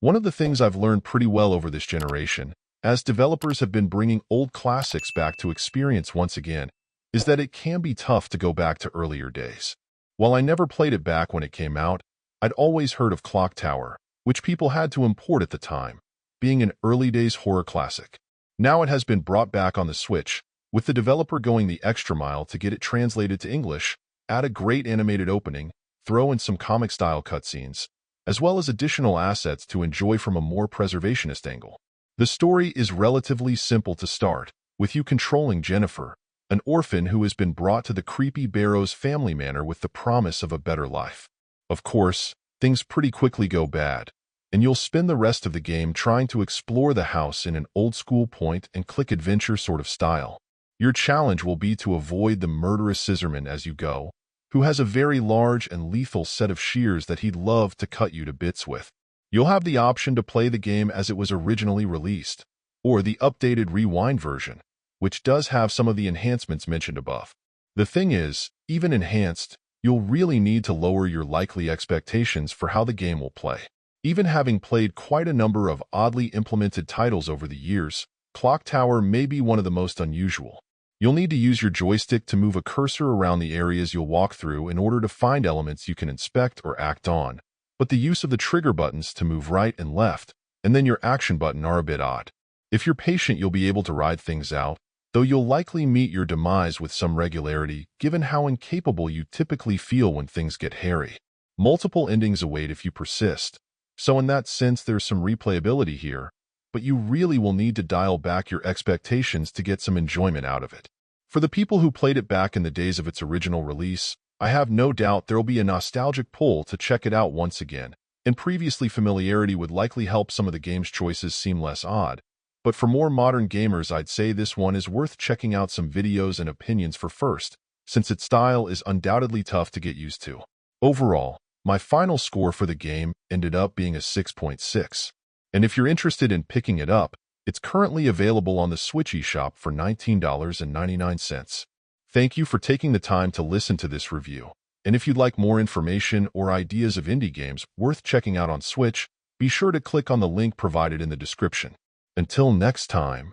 One of the things I've learned pretty well over this generation, as developers have been bringing old classics back to experience once again, is that it can be tough to go back to earlier days. While I never played it back when it came out, I'd always heard of Clock Tower, which people had to import at the time, being an early days horror classic. Now it has been brought back on the Switch, with the developer going the extra mile to get it translated to English, add a great animated opening, throw in some comic-style cutscenes, as well as additional assets to enjoy from a more preservationist angle. The story is relatively simple to start, with you controlling Jennifer, an orphan who has been brought to the creepy Barrows family manor with the promise of a better life. Of course, things pretty quickly go bad, and you'll spend the rest of the game trying to explore the house in an old-school point-and-click adventure sort of style. Your challenge will be to avoid the murderous scissorman as you go, who has a very large and lethal set of shears that he'd love to cut you to bits with. You'll have the option to play the game as it was originally released, or the updated rewind version, which does have some of the enhancements mentioned above. The thing is, even enhanced, you'll really need to lower your likely expectations for how the game will play. Even having played quite a number of oddly implemented titles over the years, Clock Tower may be one of the most unusual. You'll need to use your joystick to move a cursor around the areas you'll walk through in order to find elements you can inspect or act on, but the use of the trigger buttons to move right and left, and then your action button are a bit odd. If you're patient, you'll be able to ride things out, though you'll likely meet your demise with some regularity, given how incapable you typically feel when things get hairy. Multiple endings await if you persist, so in that sense there's some replayability here, but you really will need to dial back your expectations to get some enjoyment out of it. For the people who played it back in the days of its original release, I have no doubt there'll be a nostalgic pull to check it out once again, and previously familiarity would likely help some of the game's choices seem less odd. But for more modern gamers, I'd say this one is worth checking out some videos and opinions for first, since its style is undoubtedly tough to get used to. Overall, my final score for the game ended up being a 6.6. And if you're interested in picking it up, it's currently available on the Switch eShop for $19.99. Thank you for taking the time to listen to this review. And if you'd like more information or ideas of indie games worth checking out on Switch, be sure to click on the link provided in the description. Until next time.